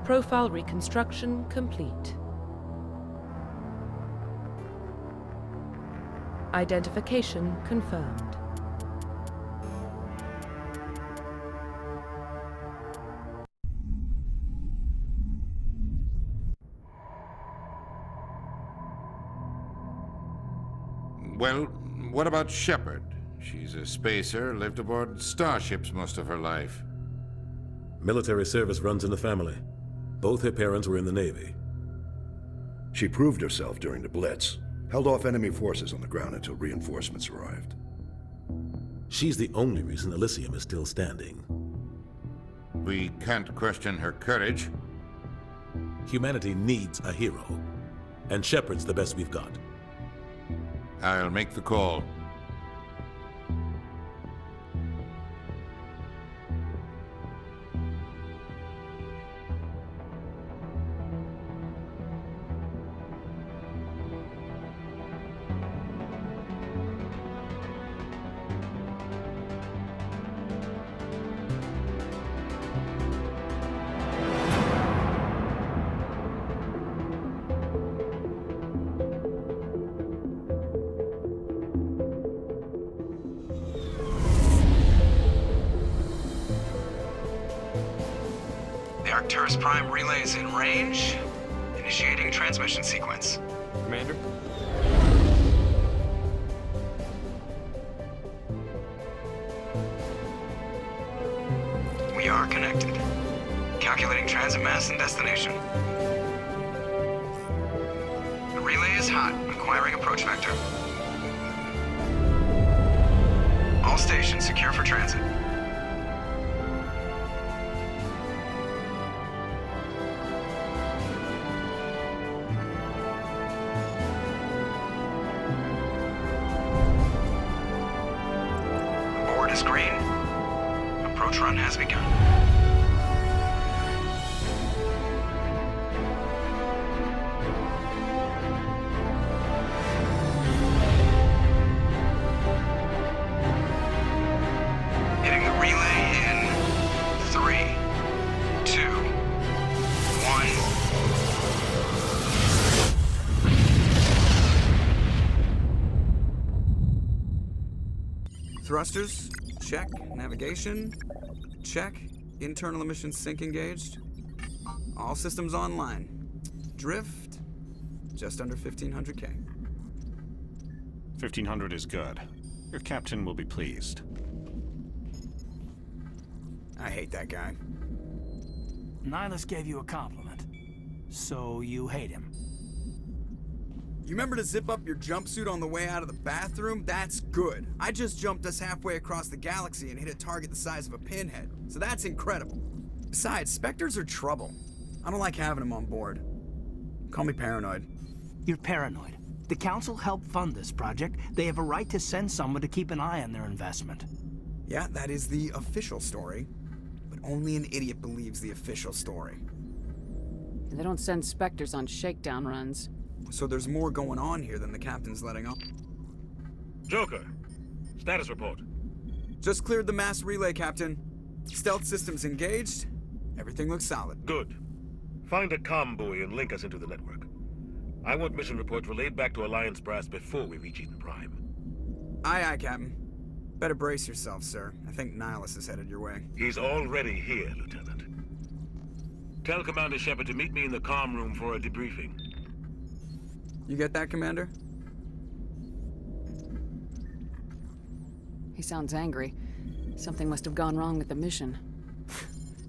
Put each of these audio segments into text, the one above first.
Profile reconstruction complete. Identification confirmed. Well, what about Shepard? She's a spacer, lived aboard starships most of her life. Military service runs in the family. Both her parents were in the Navy. She proved herself during the Blitz, held off enemy forces on the ground until reinforcements arrived. She's the only reason Elysium is still standing. We can't question her courage. Humanity needs a hero, and Shepard's the best we've got. I'll make the call. Arcturus Prime relay is in range. Initiating transmission sequence. Commander? We are connected. Calculating transit mass and destination. The relay is hot. Acquiring approach vector. All stations secure for transit. Green. Approach run has begun. Hitting the relay in 3, 2, 1. Thrusters. Check. Navigation. Check. Internal emission sync engaged. All systems online. Drift. Just under 1500K. 1500 is good. Your captain will be pleased. I hate that guy. Nihilus gave you a compliment. So you hate him. You remember to zip up your jumpsuit on the way out of the bathroom? That's good. I just jumped us halfway across the galaxy and hit a target the size of a pinhead, so that's incredible. Besides, Spectres are trouble. I don't like having them on board. Call me paranoid. You're paranoid. The Council helped fund this project. They have a right to send someone to keep an eye on their investment. Yeah, that is the official story. But only an idiot believes the official story. They don't send Spectres on shakedown runs. So there's more going on here than the captain's letting on. Joker, status report. Just cleared the mass relay, Captain. Stealth systems engaged. Everything looks solid. Good. Find a comm buoy and link us into the network. I want mission reports relayed back to Alliance brass before we reach Eden Prime. Aye, aye, Captain. Better brace yourself, sir. I think Nihilus is headed your way. He's already here, Lieutenant. Tell Commander Shepard to meet me in the comm room for a debriefing. You get that, Commander? He sounds angry. Something must have gone wrong with the mission.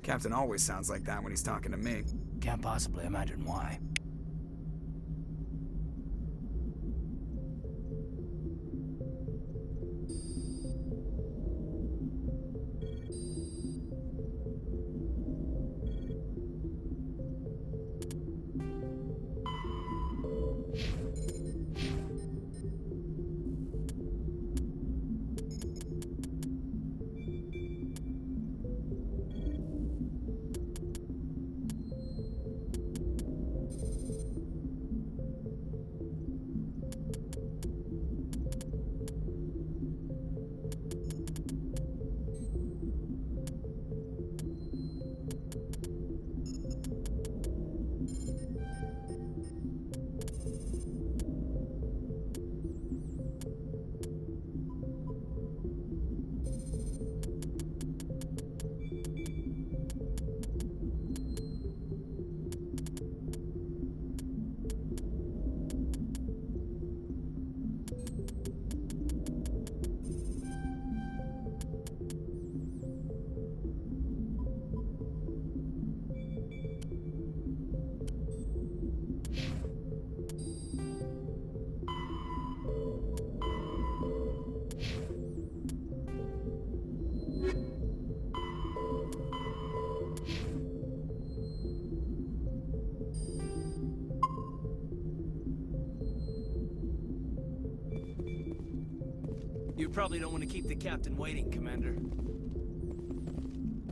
Captain always sounds like that when he's talking to me. Can't possibly imagine why. probably don't want to keep the captain waiting, Commander.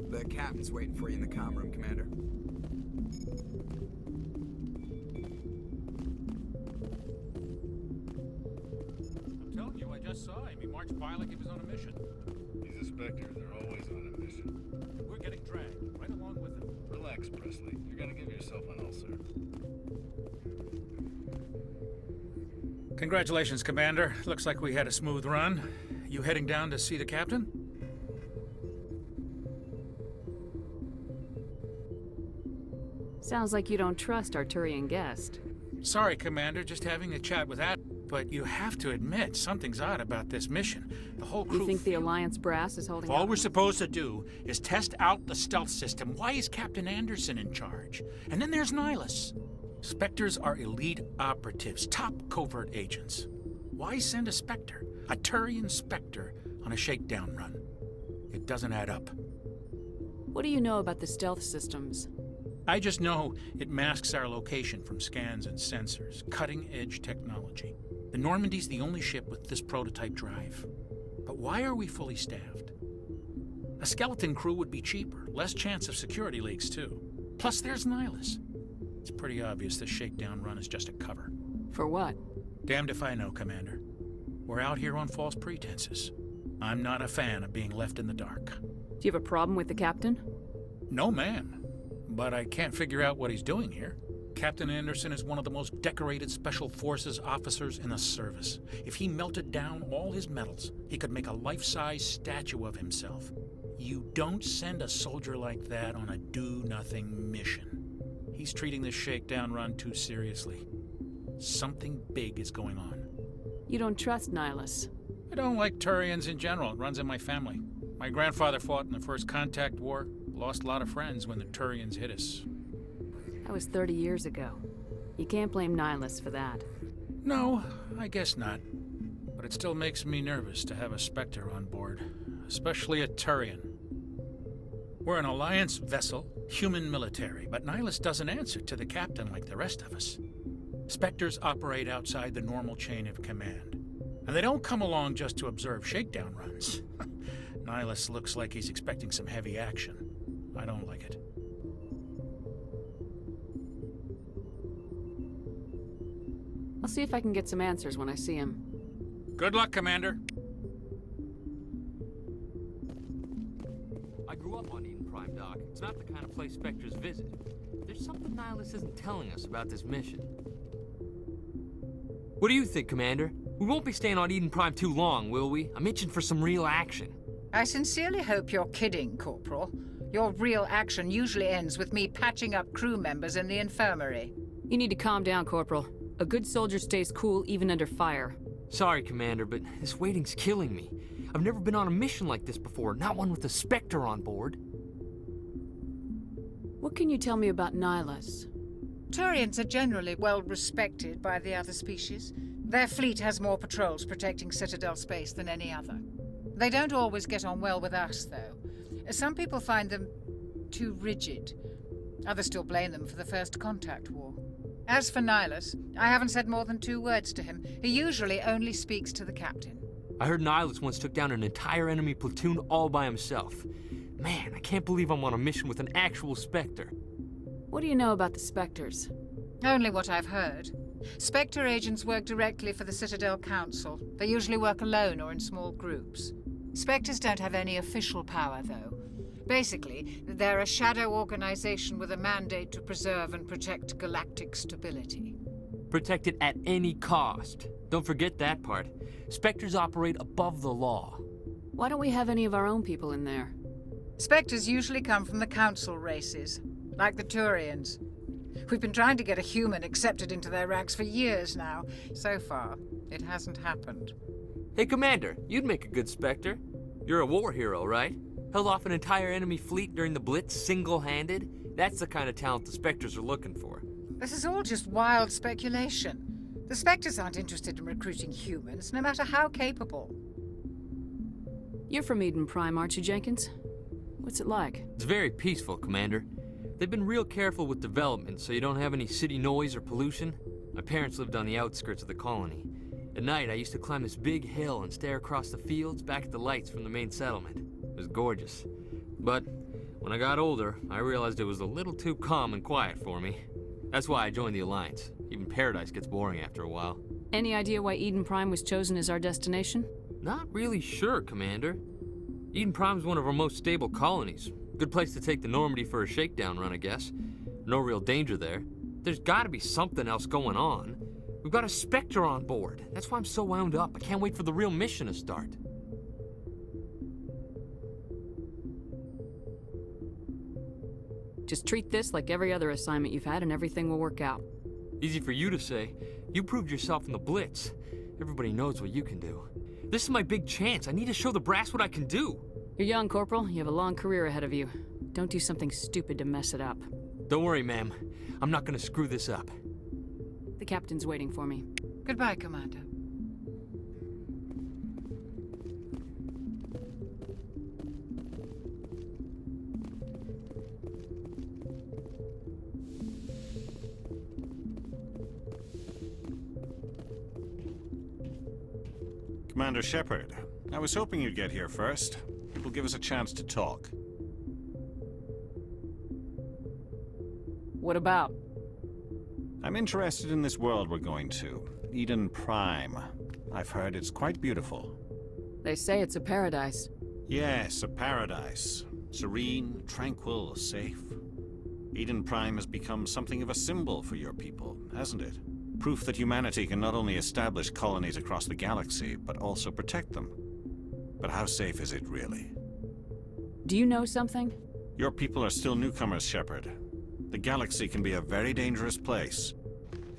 The captain's waiting for you in the comm room, Commander. I'm telling you, I just saw him. He marched by like he was on a mission. He's a Spectre. They're always on a mission. We're getting dragged right along with him. Relax, Presley. You're gonna give yourself an ulcer. Congratulations, Commander. Looks like we had a smooth run. You heading down to see the captain? Sounds like you don't trust our Turian guest. Sorry, Commander, just having a chat with that. But you have to admit, something's odd about this mission. The whole crew... You think the Alliance brass is holding All out? we're supposed to do is test out the stealth system. Why is Captain Anderson in charge? And then there's Nihilus. Spectres are elite operatives, top covert agents. Why send a Spectre, a Turian Spectre, on a shakedown run? It doesn't add up. What do you know about the stealth systems? I just know it masks our location from scans and sensors. Cutting-edge technology. The Normandy's the only ship with this prototype drive. But why are we fully staffed? A skeleton crew would be cheaper, less chance of security leaks too. Plus there's Nihilus. It's pretty obvious this shakedown run is just a cover. For what? Damned if I know, Commander. We're out here on false pretenses. I'm not a fan of being left in the dark. Do you have a problem with the captain? No, ma'am. But I can't figure out what he's doing here. Captain Anderson is one of the most decorated Special Forces officers in the service. If he melted down all his medals, he could make a life-size statue of himself. You don't send a soldier like that on a do-nothing mission. He's treating this shakedown run too seriously. Something big is going on. You don't trust Nihilus? I don't like Turians in general. It runs in my family. My grandfather fought in the First Contact War. Lost a lot of friends when the Turians hit us. That was 30 years ago. You can't blame Nihilus for that. No, I guess not. But it still makes me nervous to have a Spectre on board. Especially a Turian. We're an Alliance vessel, human military, but Nihilus doesn't answer to the captain like the rest of us. Spectres operate outside the normal chain of command. And they don't come along just to observe shakedown runs. Nihilus looks like he's expecting some heavy action. I don't like it. I'll see if I can get some answers when I see him. Good luck, Commander. I grew up on Eden Prime, Doc. It's not the kind of place Spectres visit. There's something Nihilus isn't telling us about this mission. What do you think, Commander? We won't be staying on Eden Prime too long, will we? I'm itching for some real action. I sincerely hope you're kidding, Corporal. Your real action usually ends with me patching up crew members in the infirmary. You need to calm down, Corporal. A good soldier stays cool even under fire. Sorry, Commander, but this waiting's killing me. I've never been on a mission like this before, not one with a Spectre on board. What can you tell me about Nihilus? Turians are generally well respected by the other species. Their fleet has more patrols protecting Citadel space than any other. They don't always get on well with us, though. Some people find them too rigid. Others still blame them for the First Contact War. As for Nihilus, I haven't said more than 2 words to him. He usually only speaks to the captain. I heard Nihilus once took down an entire enemy platoon all by himself. Man, I can't believe I'm on a mission with an actual Spectre. What do you know about the Spectres? Only what I've heard. Spectre agents work directly for the Citadel Council. They usually work alone or in small groups. Spectres don't have any official power, though. Basically, they're a shadow organization with a mandate to preserve and protect galactic stability. Protect it at any cost. Don't forget that part. Spectres operate above the law. Why don't we have any of our own people in there? Spectres usually come from the Council races, like the Turians. We've been trying to get a human accepted into their ranks for years now. So far, it hasn't happened. Hey, Commander, you'd make a good Spectre. You're a war hero, right? Held off an entire enemy fleet during the Blitz single-handed? That's the kind of talent the Spectres are looking for. This is all just wild speculation. The Spectres aren't interested in recruiting humans, no matter how capable. You're from Eden Prime, aren't you, Jenkins? What's it like? It's very peaceful, Commander. They've been real careful with development, so you don't have any city noise or pollution. My parents lived on the outskirts of the colony. At night, I used to climb this big hill and stare across the fields back at the lights from the main settlement. It was gorgeous. But when I got older, I realized it was a little too calm and quiet for me. That's why I joined the Alliance. Even Paradise gets boring after a while. Any idea why Eden Prime was chosen as our destination? Not really sure, Commander. Eden Prime's one of our most stable colonies. Good place to take the Normandy for a shakedown run, I guess. No real danger there. There's gotta be something else going on. We've got a Spectre on board. That's why I'm so wound up. I can't wait for the real mission to start. Just treat this like every other assignment you've had and everything will work out. Easy for you to say. You proved yourself in the Blitz. Everybody knows what you can do. This is my big chance. I need to show the brass what I can do. You're young, Corporal. You have a long career ahead of you. Don't do something stupid to mess it up. Don't worry, ma'am. I'm not gonna screw this up. The captain's waiting for me. Goodbye, Commander. Commander Shepard, I was hoping you'd get here first. It will give us a chance to talk. What about? I'm interested in this world we're going to, Eden Prime. I've heard it's quite beautiful. They say it's a paradise. Yes, a paradise. Serene, tranquil, safe. Eden Prime has become something of a symbol for your people, hasn't it? Proof that humanity can not only establish colonies across the galaxy, but also protect them. But how safe is it really? Do you know something? Your people are still newcomers, Shepard. The galaxy can be a very dangerous place.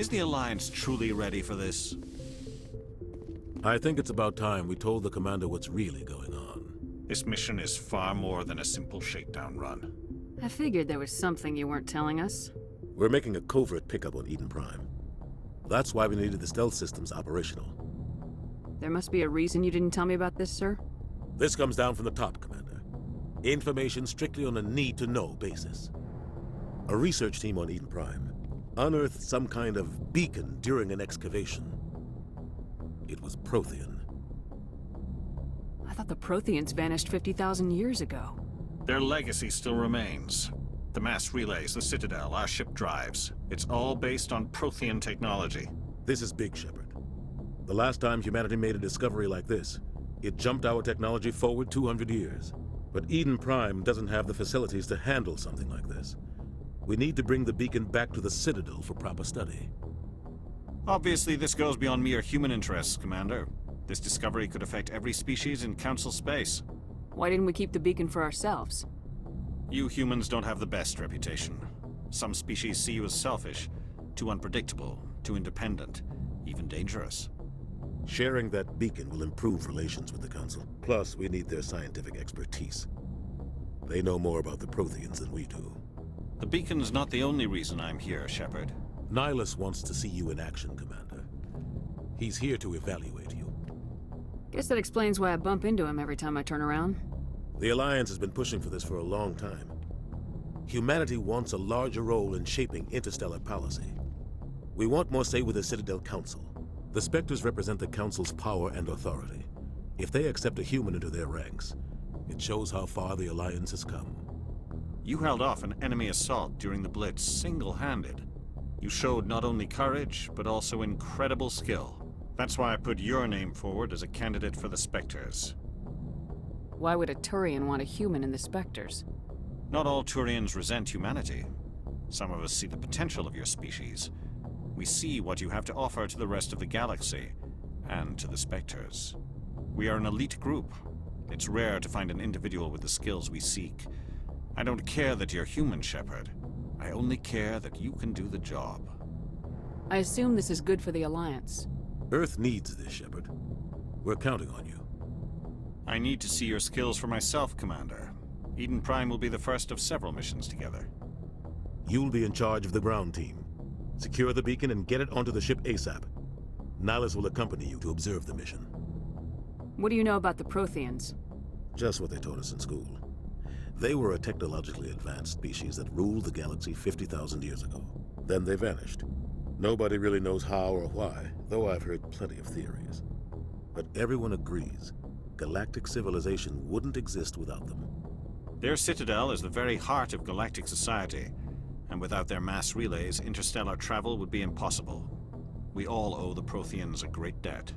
Is the Alliance truly ready for this? I think it's about time we told the Commander what's really going on. This mission is far more than a simple shakedown run. I figured there was something you weren't telling us. We're making a covert pickup on Eden Prime. That's why we needed the stealth systems operational. There must be a reason you didn't tell me about this, sir? This comes down from the top, Commander. Information strictly on a need-to-know basis. A research team on Eden Prime unearthed some kind of beacon during an excavation. It was Prothean. I thought the Protheans vanished 50,000 years ago. Their legacy still remains. The mass relays, the Citadel, our ship drives. It's all based on Prothean technology. This is big, Shepard. The last time humanity made a discovery like this, it jumped our technology forward 200 years. But Eden Prime doesn't have the facilities to handle something like this. We need to bring the beacon back to the Citadel for proper study. Obviously, this goes beyond mere human interests, Commander. This discovery could affect every species in Council space. Why didn't we keep the beacon for ourselves? You humans don't have the best reputation. Some species see you as selfish, too unpredictable, too independent, even dangerous. Sharing that beacon will improve relations with the Council. Plus, we need their scientific expertise. They know more about the Protheans than we do. The beacon's not the only reason I'm here, Shepard. Nihilus wants to see you in action, Commander. He's here to evaluate you. Guess that explains why I bump into him every time I turn around. The Alliance has been pushing for this for a long time. Humanity wants a larger role in shaping interstellar policy. We want more say with the Citadel Council. The Spectres represent the Council's power and authority. If they accept a human into their ranks, it shows how far the Alliance has come. You held off an enemy assault during the Blitz single-handed. You showed not only courage, but also incredible skill. That's why I put your name forward as a candidate for the Spectres. Why would a Turian want a human in the Spectres? Not all Turians resent humanity. Some of us see the potential of your species. We see what you have to offer to the rest of the galaxy, and to the Spectres. We are an elite group. It's rare to find an individual with the skills we seek. I don't care that you're human, Shepard. I only care that you can do the job. I assume this is good for the Alliance. Earth needs this, Shepard. We're counting on you. I need to see your skills for myself, Commander. Eden Prime will be the first of several missions together. You'll be in charge of the ground team. Secure the beacon and get it onto the ship ASAP. Nihilus will accompany you to observe the mission. What do you know about the Protheans? Just what they taught us in school. They were a technologically advanced species that ruled the galaxy 50,000 years ago. Then they vanished. Nobody really knows how or why, though I've heard plenty of theories. But everyone agrees galactic civilization wouldn't exist without them. Their citadel is the very heart of galactic society, and without their mass relays, interstellar travel would be impossible. We all owe the Protheans a great debt.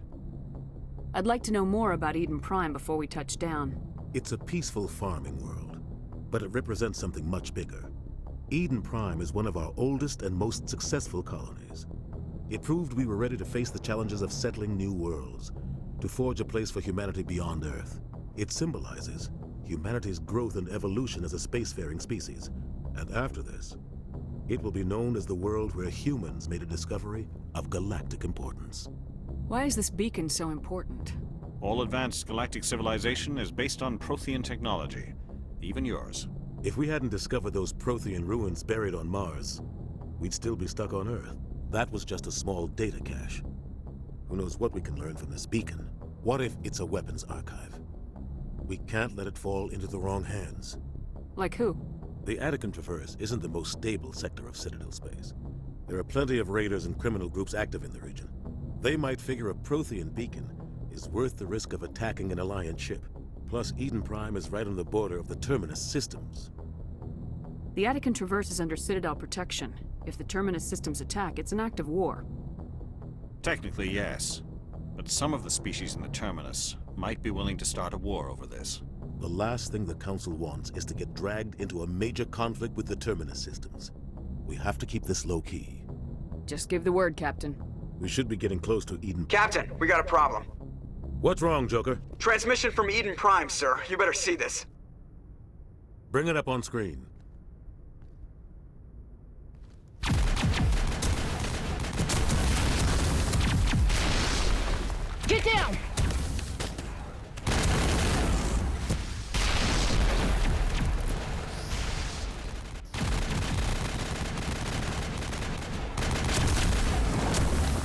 I'd like to know more about Eden Prime before we touch down. It's a peaceful farming world, but it represents something much bigger. Eden Prime is one of our oldest and most successful colonies. It proved we were ready to face the challenges of settling new worlds, to forge a place for humanity beyond Earth. It symbolizes humanity's growth and evolution as a spacefaring species. And after this, it will be known as the world where humans made a discovery of galactic importance. Why is this beacon so important? All advanced galactic civilization is based on Prothean technology, even yours. If we hadn't discovered those Prothean ruins buried on Mars, we'd still be stuck on Earth. That was just a small data cache. Who knows what we can learn from this beacon? What if it's a weapons archive? We can't let it fall into the wrong hands. Like who? The Attican Traverse isn't the most stable sector of Citadel space. There are plenty of raiders and criminal groups active in the region. They might figure a Prothean beacon is worth the risk of attacking an Alliance ship. Plus, Eden Prime is right on the border of the Terminus systems. The Attican Traverse is under Citadel protection. If the Terminus systems attack, it's an act of war. Technically, yes. But some of the species in the Terminus might be willing to start a war over this. The last thing the Council wants is to get dragged into a major conflict with the Terminus systems. We have to keep this low-key. Just give the word, Captain. We should be getting close to Eden... Captain, we got a problem. What's wrong, Joker? Transmission from Eden Prime, sir. You better see this. Bring it up on screen. Get down!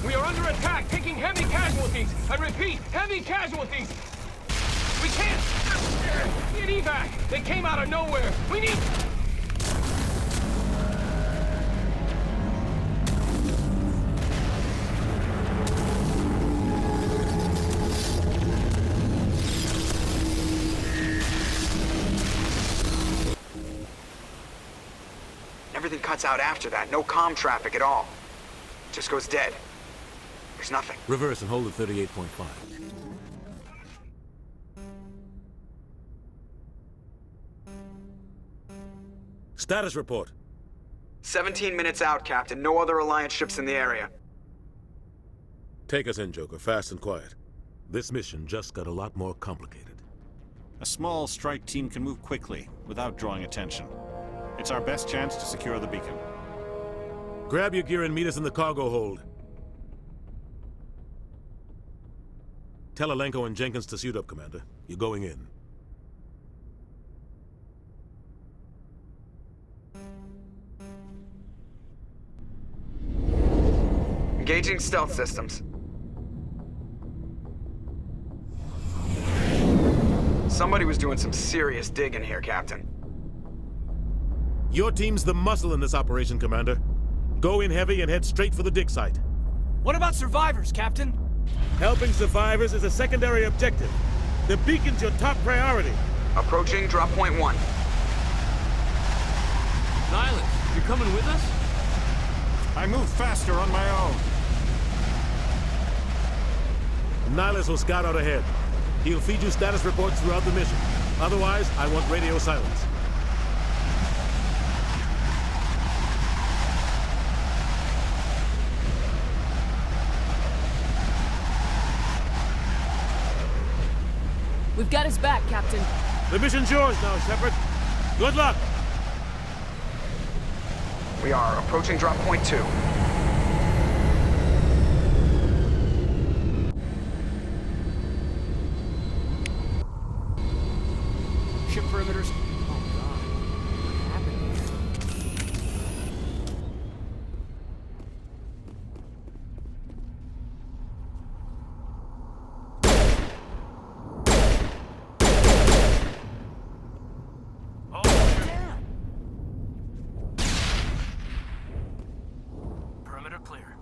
We are under attack, taking heavy casualties. I repeat, heavy casualties. We can't get evac. They came out of nowhere. We need... Everything cuts out after that. No comm traffic at all. Just goes dead. There's nothing. Reverse and hold at 38.5. Status report. 17 minutes out, Captain. No other Alliance ships in the area. Take us in, Joker. Fast and quiet. This mission just got a lot more complicated. A small strike team can move quickly, without drawing attention. It's our best chance to secure the beacon. Grab your gear and meet us in the cargo hold. Tell Alenko and Jenkins to suit up, Commander. You're going in. Engaging stealth systems. Somebody was doing some serious digging here, Captain. Your team's the muscle in this operation, Commander. Go in heavy and head straight for the dig site. What about survivors, Captain? Helping survivors is a secondary objective. The beacon's your top priority. Approaching drop point 1. Nihilus, you coming with us? I move faster on my own. Nihilus will scout out ahead. He'll feed you status reports throughout the mission. Otherwise, I want radio silence. We've got his back, Captain. The mission's yours now, Shepard. Good luck! We are approaching drop point 2. Ship perimeters. Oh God, what happened here? Perimeter clear.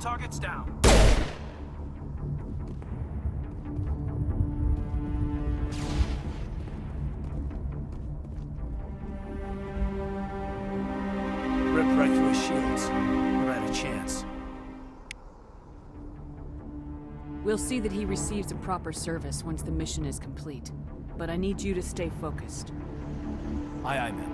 targets down. Ripped right through his shields. Never had a chance. We'll see that he receives a proper service once the mission is complete. But I need you to stay focused. Aye, aye, ma'am.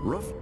Rough.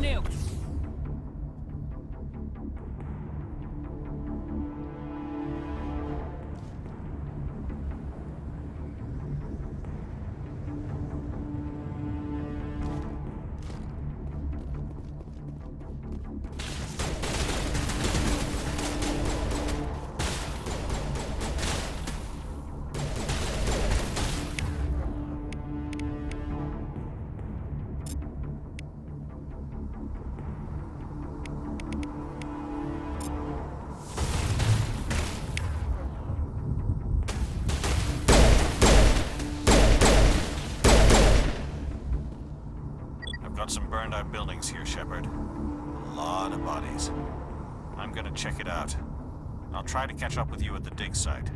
New. Got some burned out buildings here, Shepard. A lot of bodies. I'm gonna check it out. I'll try to catch up with you at the dig site.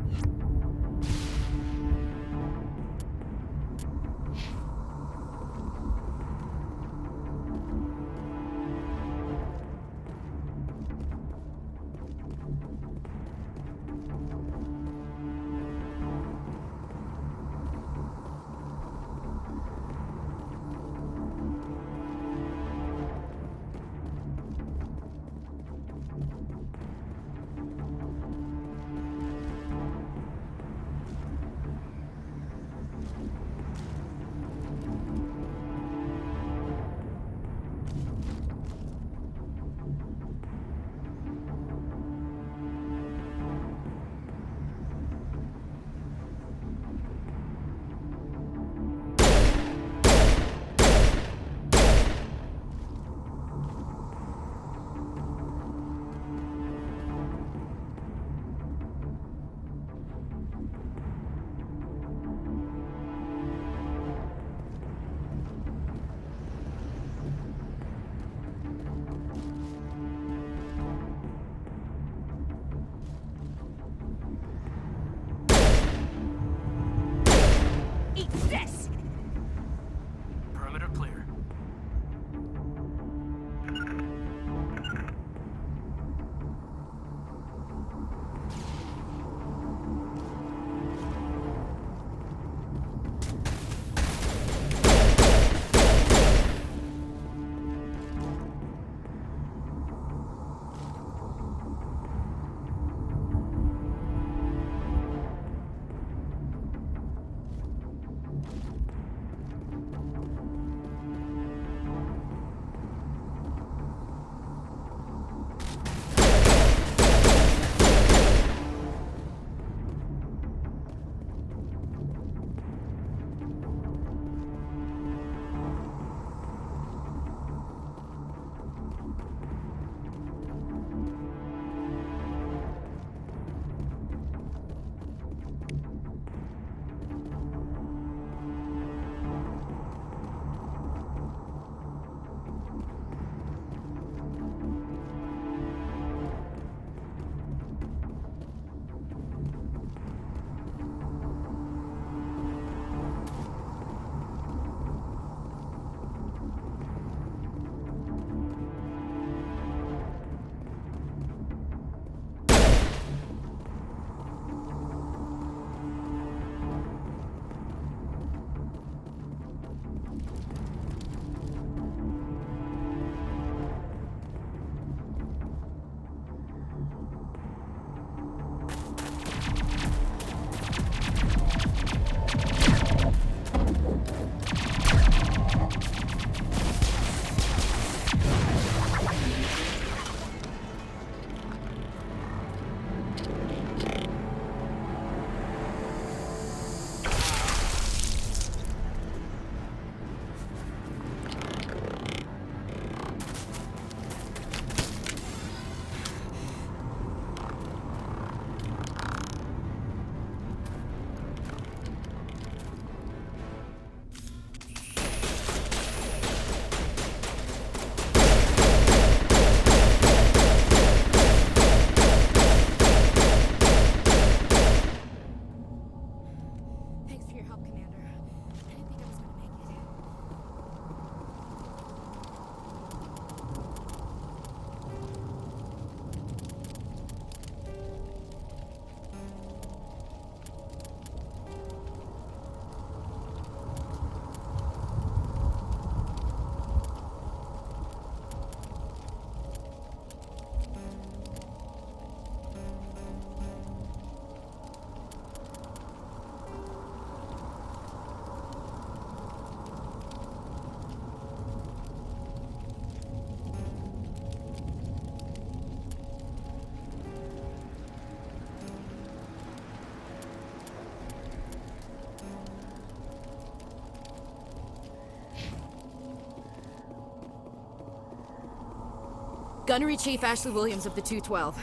Gunnery Chief Ashley Williams of the 212.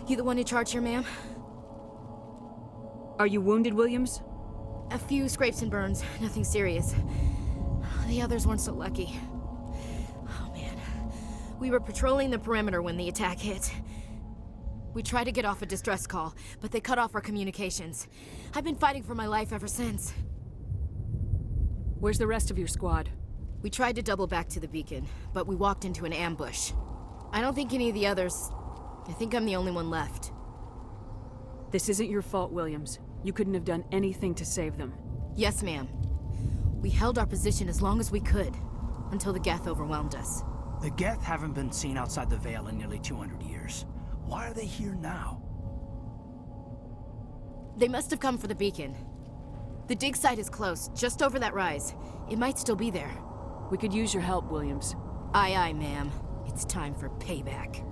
You the one in charge here, ma'am? Are you wounded, Williams? A few scrapes and burns, nothing serious. The others weren't so lucky. Oh man. We were patrolling the perimeter when the attack hit. We tried to get off a distress call, but they cut off our communications. I've been fighting for my life ever since. Where's the rest of your squad? We tried to double back to the beacon, but we walked into an ambush. I don't think any of the others... I think I'm the only one left. This isn't your fault, Williams. You couldn't have done anything to save them. Yes, ma'am. We held our position as long as we could, until the Geth overwhelmed us. The Geth haven't been seen outside the Veil in nearly 200 years. Why are they here now? They must have come for the beacon. The dig site is close, just over that rise. It might still be there. We could use your help, Williams. Aye, aye, ma'am. It's time for payback.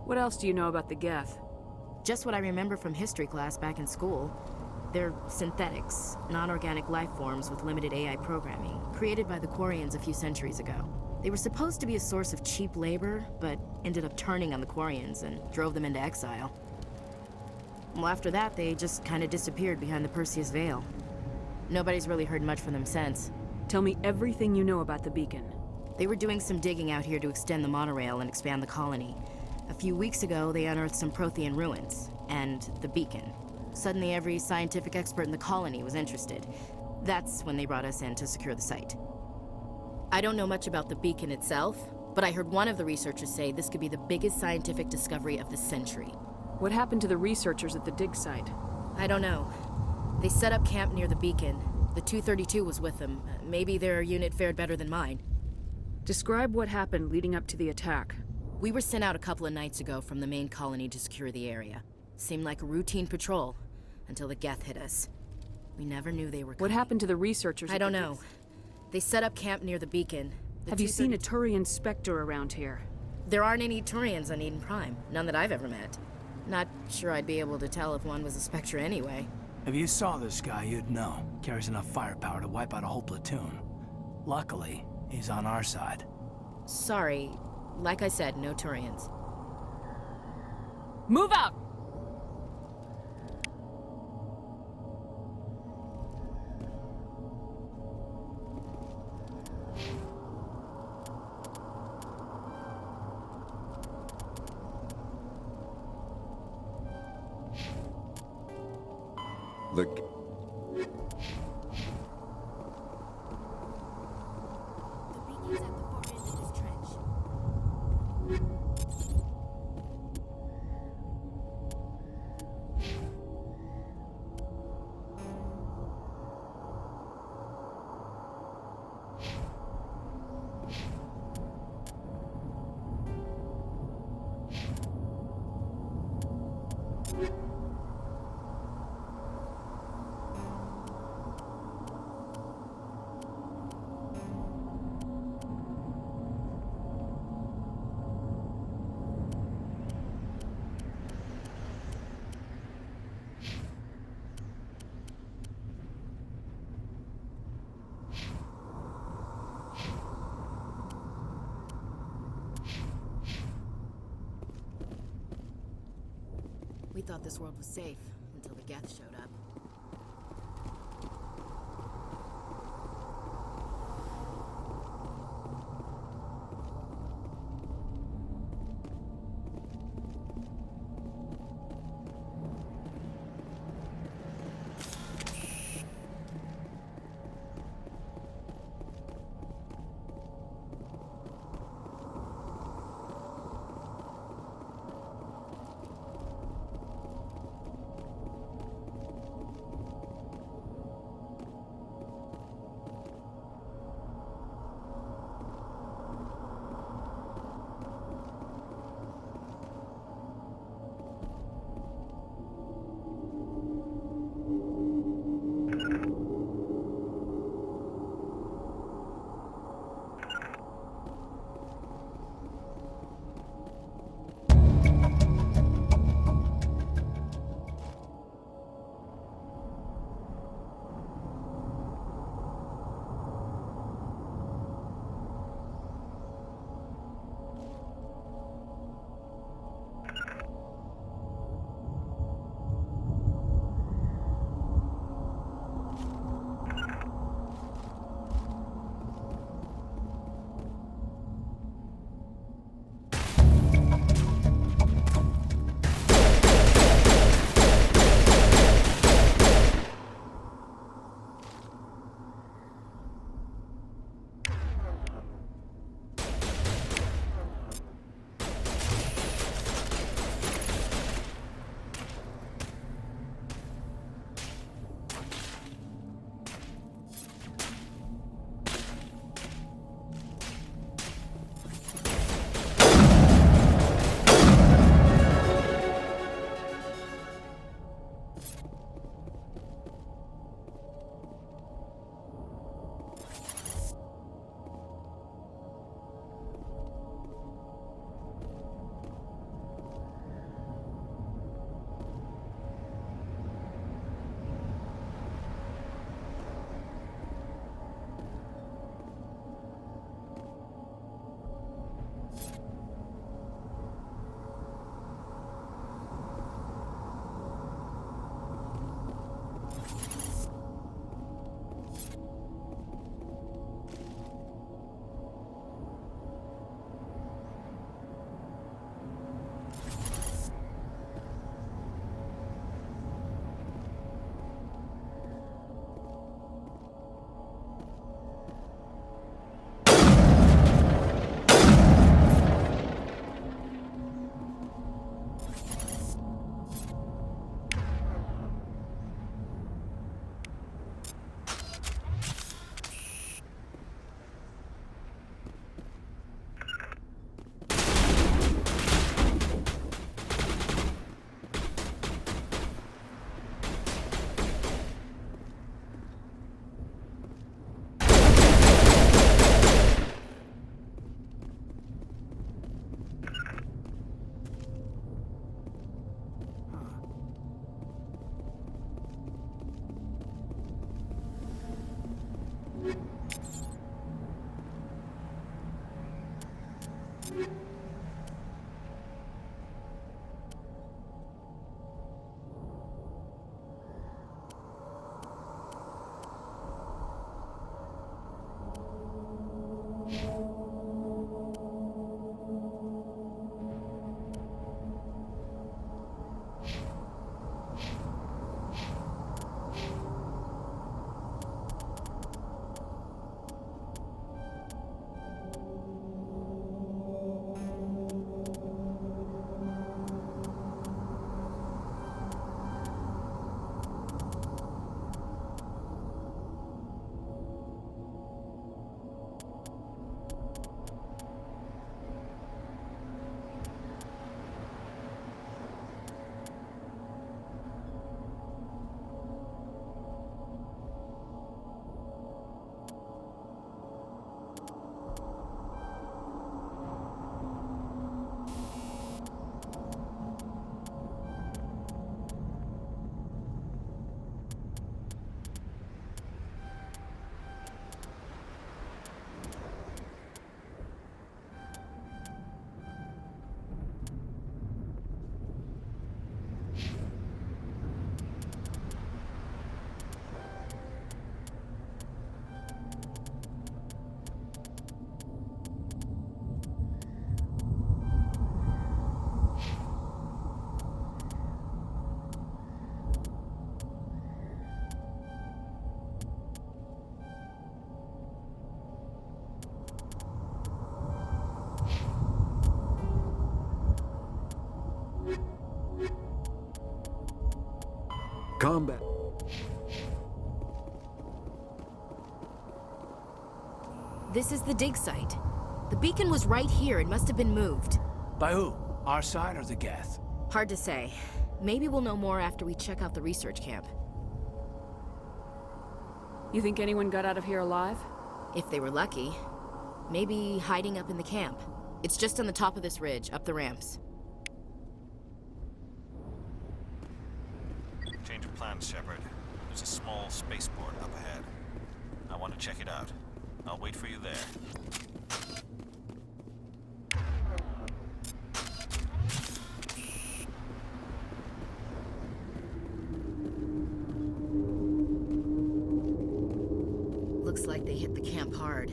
What else do you know about the Geth? Just what I remember from history class back in school. They're synthetics, non-organic life forms with limited AI programming, created by the Quarians a few centuries ago. They were supposed to be a source of cheap labor, but ended up turning on the Quarians and drove them into exile. Well, after that, they just kind of disappeared behind the Perseus Veil. Nobody's really heard much from them since. Tell me everything you know about the beacon. They were doing some digging out here to extend the monorail and expand the colony. A few weeks ago, they unearthed some Prothean ruins, and the beacon. Suddenly, every scientific expert in the colony was interested. That's when they brought us in to secure the site. I don't know much about the beacon itself, but I heard one of the researchers say this could be the biggest scientific discovery of the century. What happened to the researchers at the dig site? I don't know. They set up camp near the beacon. The 232 was with them. Maybe their unit fared better than mine. Describe what happened leading up to the attack. We were sent out a couple of nights ago from the main colony to secure the area. Seemed like a routine patrol, until the Geth hit us. We never knew they were coming. What happened to the researchers? I don't know. They set up camp near the beacon. Have you seen a Turian Spectre around here? There aren't any Turians on Eden Prime. None that I've ever met. Not sure I'd be able to tell if one was a Spectre anyway. If you saw this guy, you'd know. Carries enough firepower to wipe out a whole platoon. Luckily, he's on our side. Sorry. Like I said, no Turians. Move out! Look. We thought this world was safe until the Geth showed up. Combat. This is the dig site. The beacon was right here. It must have been moved. By who? Our side or the Geth? Hard to say. Maybe we'll know more after we check out the research camp. You think anyone got out of here alive? If they were lucky. Maybe hiding up in the camp. It's just on the top of this ridge, up the ramps. Change of plans, Shepard. There's a small spaceport up ahead. I want to check it out. I'll wait for you there. Looks like they hit the camp hard.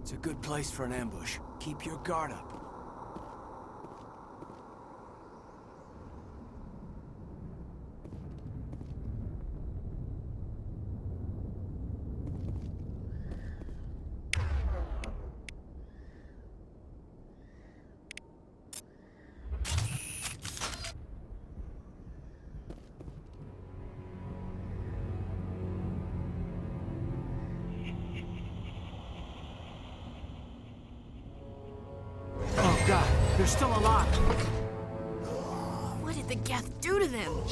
It's a good place for an ambush. Keep your guard up. They're still alive. What did the Geth do to them?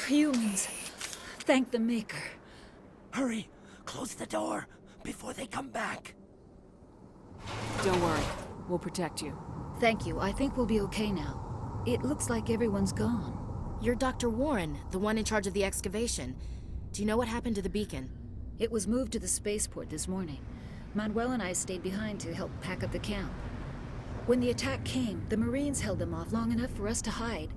Humans. Thank the Maker. Hurry! Close the door before they come back. Don't worry. We'll protect you. Thank you. I think we'll be okay now. It looks like everyone's gone. You're Dr. Warren, the one in charge of the excavation. Do you know what happened to the beacon? It was moved to the spaceport this morning. Manuel and I stayed behind to help pack up the camp. When the attack came, the Marines held them off long enough for us to hide.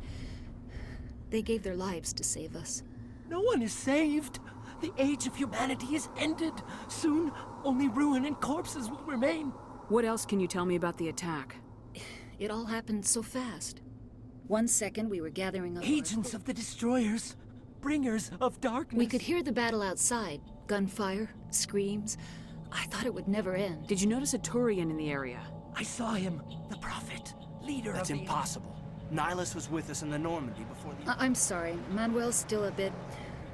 They gave their lives to save us. No one is saved. The age of humanity is ended. Soon, only ruin and corpses will remain. What else can you tell me about the attack? It all happened so fast. 1 second we were gathering up Agents of the destroyers, bringers of darkness. We could hear the battle outside. Gunfire, screams. I thought it would never end. Did you notice a Turian in the area? I saw him, the prophet, leader That's of the... impossible. Nihilus was with us in the Normandy before the... I'm sorry. Manuel's still a bit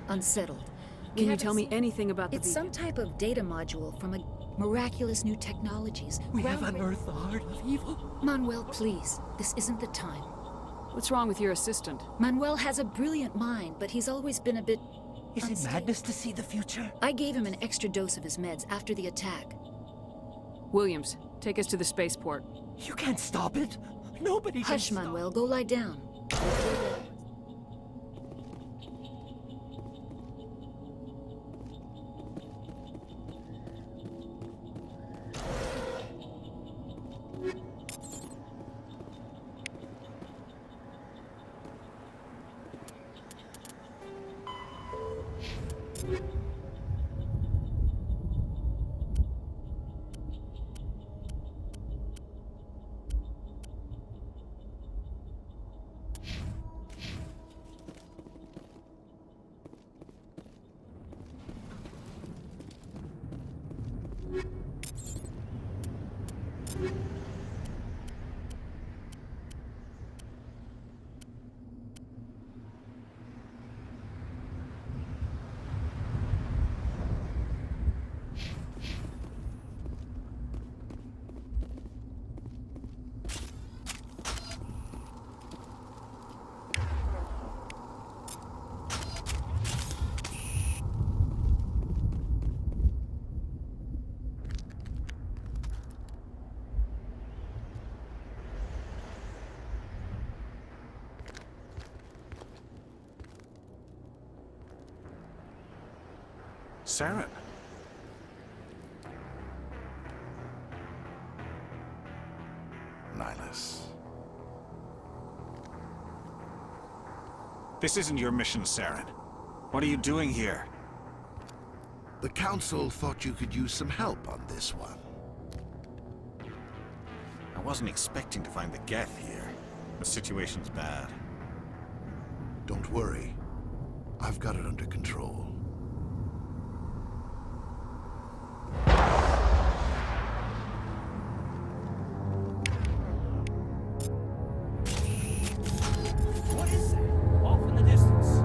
unsettled. Can you tell me anything about the It's some type of data module from a miraculous new technologies. We have unearthed the heart of evil. Manuel, please. This isn't the time. What's wrong with your assistant? Manuel has a brilliant mind, but he's always been a bit... Is it madness to see the future? I gave him an extra dose of his meds after the attack. Williams, take us to the spaceport. You can't stop it. Nobody can Hush, Manuel. Go lie down. Saren. Nihilus. This isn't your mission, Saren. What are you doing here? The Council thought you could use some help on this one. I wasn't expecting to find the Geth here. The situation's bad. Don't worry. I've got it under control. What is that? Off in the distance.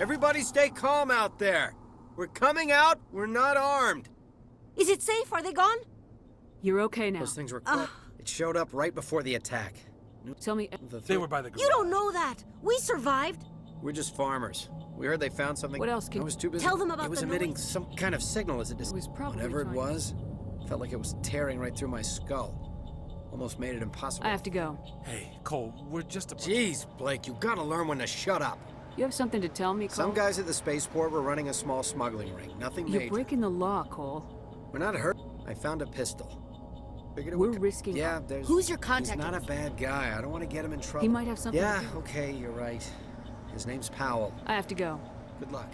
Everybody stay calm out there. We're coming out, we're not armed. Is it safe? Are they gone? You're okay now. Those things were caught. It showed up right before the attack. Tell me... They were by the garage. You don't know that. We survived. We're just farmers. We heard they found something. What else can... I was too busy. Tell them about It was the emitting noise. some kind of signal as it was probably whatever it was, felt like it was tearing right through my skull. Almost made it impossible. I have to go. Hey, Cole, we're just a... Jeez, Blake, you gotta learn when to shut up. You have something to tell me, Cole? Some guys at the spaceport were running a small smuggling ring. Nothing You're major. breaking the law, Cole. We're not hurt. I found a pistol. Figured it We're would... risking... Yeah, there's... Who's your contact? He's not a bad guy. I don't want to get him in trouble. He might have something Yeah, to do. okay, you're right. His name's Powell. I have to go. Good luck.